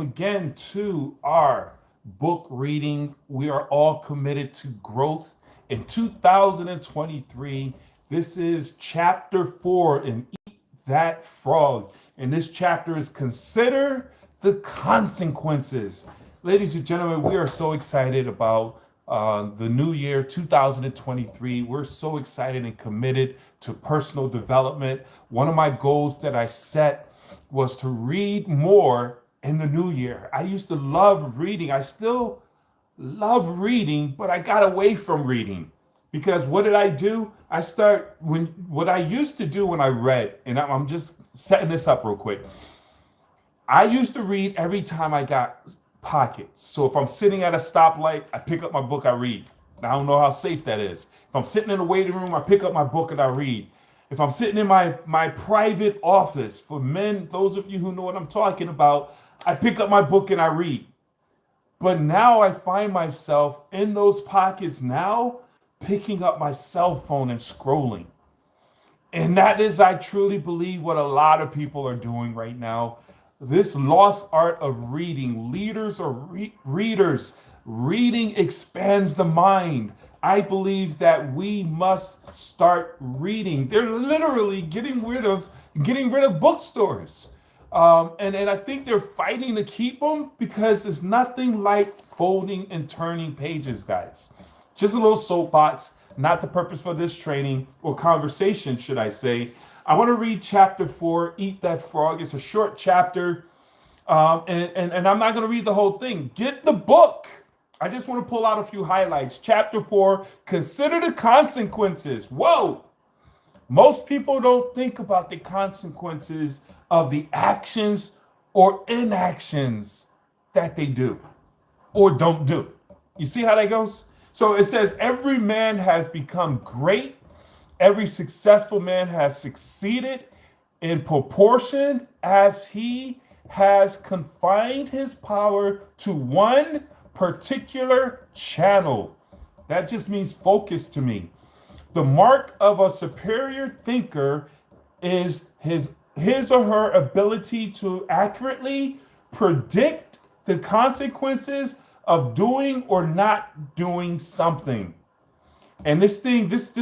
again to our book reading. We are all committed to growth. In 2023, this is chapter 4 in Eat That Frog. And this chapter is Consider the Consequences. Ladies and gentlemen, we are so excited about the new year 2023. We're so excited and committed to personal development. One of my goals that I set was to read more in the new year. I used to love reading. I still love reading, but I got away from reading because what did I do? I start when what I used to do when I read, and I'm just setting this up real quick. I used to read every time I got pockets. So if I'm sitting at a stoplight, I pick up my book, I read. I don't know how safe that is. If I'm sitting in the waiting room, I pick up my book and I read. If I'm sitting in my private office, for men, those of you who know what I'm talking about, I pick up my book and I read. But now I find myself in those pockets now, picking up my cell phone and scrolling. And that is, I truly believe, what a lot of people are doing right now. This lost art of reading. Leaders are readers. Reading expands the mind. I believe that we must start reading. They're literally getting rid of bookstores. And I think they're fighting to keep them because it's nothing like folding and turning pages, guys. Just a little soapbox, not the purpose for this training or conversation, should I say. I want to read chapter 4, Eat That Frog. It's a short chapter, and I'm not going to read the whole thing. Get the book. I just want to pull out a few highlights. Chapter 4, Consider the Consequences. Whoa! Most people don't think about the consequences of the actions or inactions that they do or don't do. You see how that goes? So it says, every man has become great. Every successful man has succeeded in proportion as he has confined his power to one particular channel. That just means focus to me. The mark of a superior thinker is his or her ability to accurately predict the consequences of doing or not doing something. And this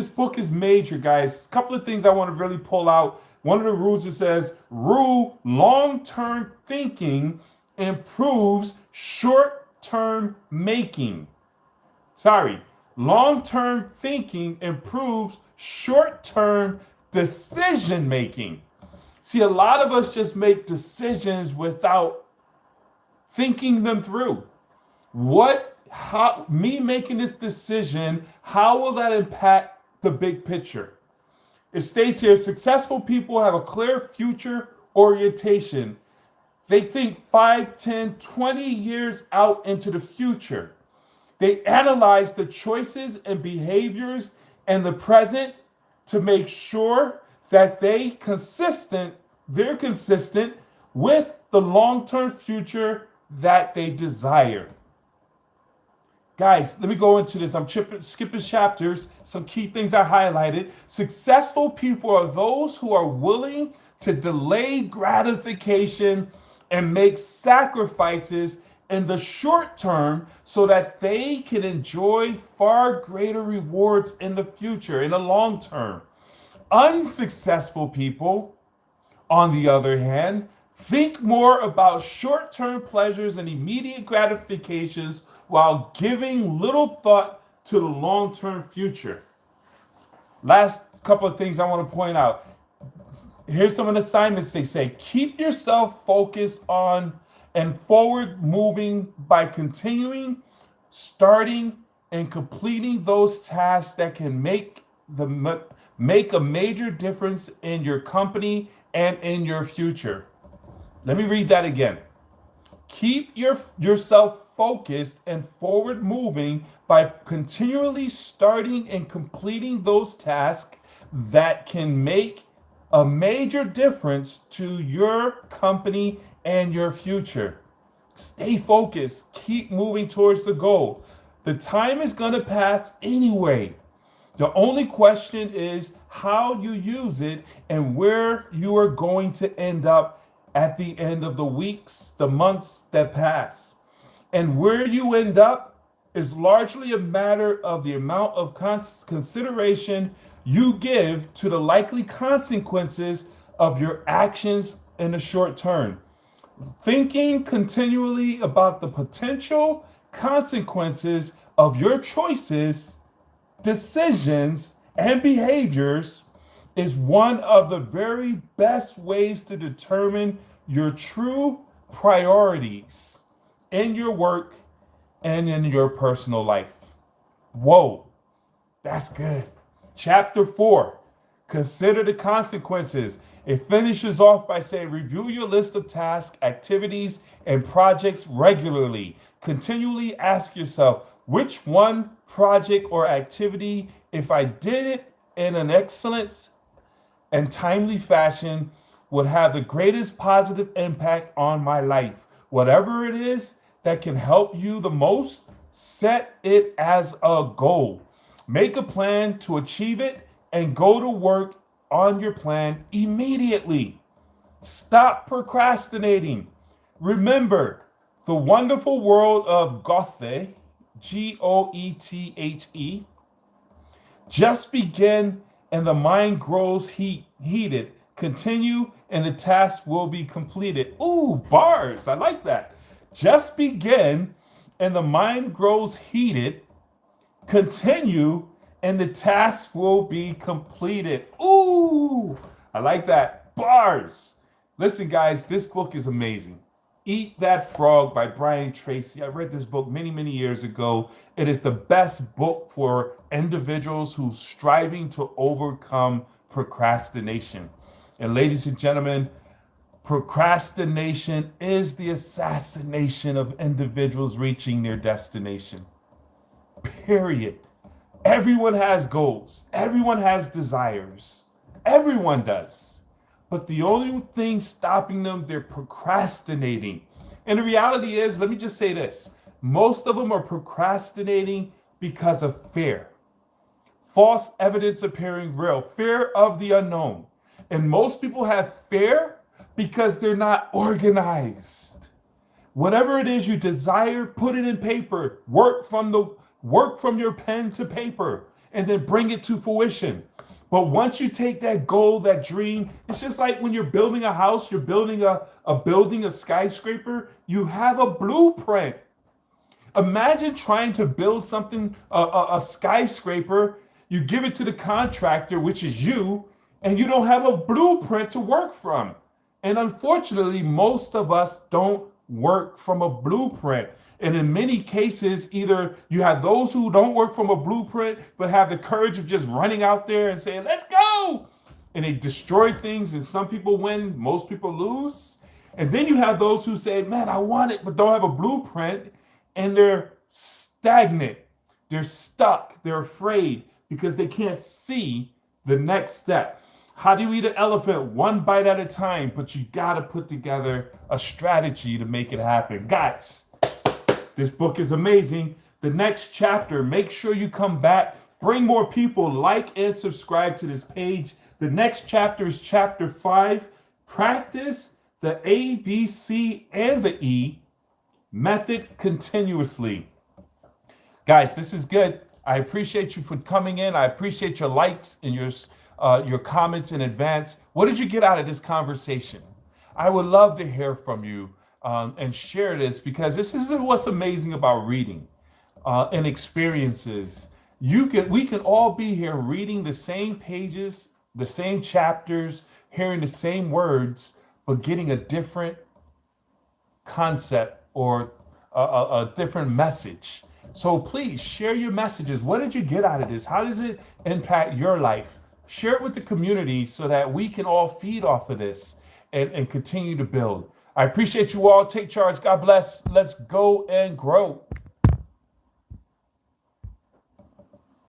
book is major, guys. A couple of things I want to really pull out. One of the rules, it says, rule long-term thinking improves short-term making. Sorry, long-term thinking improves short-term decision making. See, a lot of us just make decisions without thinking them through. Me making this decision, how will that impact the big picture? It states here, successful people have a clear future orientation. They think 5, 10, 20 years out into the future. They analyze the choices and behaviors in the present to make sure that they're consistent with the long-term future that they desire. Guys, let me go into this. I'm skipping chapters. Some key things I highlighted. Successful people are those who are willing to delay gratification and make sacrifices in the short term so that they can enjoy far greater rewards in the future, in the long term. Unsuccessful people, on the other hand, think more about short-term pleasures and immediate gratifications while giving little thought to the long-term future. Last couple of things I want to point out. Here's some of the assignments they say. Keep yourself focused on and forward moving by continuing, starting, and completing those tasks that can make a major difference in your company and in your future. Let me read that again. Keep yourself focused and forward moving by continually starting and completing those tasks that can make a major difference to your company and your future. Stay focused. Keep moving towards the goal. The time is going to pass anyway. The only question is how you use it and where you are going to end up at the end of the weeks, the months that pass. And where you end up is largely a matter of the amount of consideration you give to the likely consequences of your actions in the short term. Thinking continually about the potential consequences of your choices, decisions, and behaviors is one of the very best ways to determine your true priorities in your work and in your personal life. Whoa, that's good. Chapter 4, consider the consequences. It finishes off by saying, review your list of tasks, activities, and projects regularly. Continually ask yourself, which one project or activity, if I did it in an excellent and timely fashion, would have the greatest positive impact on my life. Whatever it is that can help you the most, set it as a goal. Make a plan to achieve it and go to work on your plan immediately. Stop procrastinating. Remember the wonderful world of Goethe, Goethe. Just begin and the mind grows heated. Continue and the task will be completed. Ooh, bars. I like that. Just begin and the mind grows heated. Continue and the task will be completed. Ooh, I like that. Bars. Listen, guys, this book is amazing. Eat That Frog by Brian Tracy. I read this book many, many years ago. It is the best book for individuals who's striving to overcome procrastination. And ladies and gentlemen, procrastination is the assassination of individuals reaching their destination. Period. Everyone has goals. Everyone has desires. Everyone does. But the only thing stopping them, they're procrastinating. And the reality is, let me just say this. Most of them are procrastinating because of fear. False evidence appearing real. Fear of the unknown. And most people have fear because they're not organized. Whatever it is you desire, put it in paper. Work from your pen to paper and then bring it to fruition. But once you take that goal, that dream, it's just like when you're building a house, you're building a skyscraper, you have a blueprint. Imagine trying to build something, a skyscraper, you give it to the contractor, which is you, and you don't have a blueprint to work from. And unfortunately, most of us don't work from a blueprint. And in many cases, either you have those who don't work from a blueprint, but have the courage of just running out there and saying, let's go. And they destroy things. And some people win, most people lose. And then you have those who say, man, I want it, but don't have a blueprint. And they're stagnant. They're stuck. They're afraid because they can't see the next step. How do you eat an elephant? One bite at a time, but you got to put together a strategy to make it happen. Guys, this book is amazing. The next chapter, make sure you come back. Bring more people. Like and subscribe to this page. The next chapter is chapter 5. Practice the A, B, C, and the E method continuously. Guys, this is good. I appreciate you for coming in. I appreciate your likes and your comments in advance. What did you get out of this conversation? I would love to hear from you. And share this because this is what's amazing about reading and experiences. We can all be here reading the same pages, the same chapters, hearing the same words, but getting a different concept or a different message. So please share your messages. What did you get out of this? How does it impact your life? Share it with the community so that we can all feed off of this and continue to build. I appreciate you all. Take charge. God bless. Let's go and grow.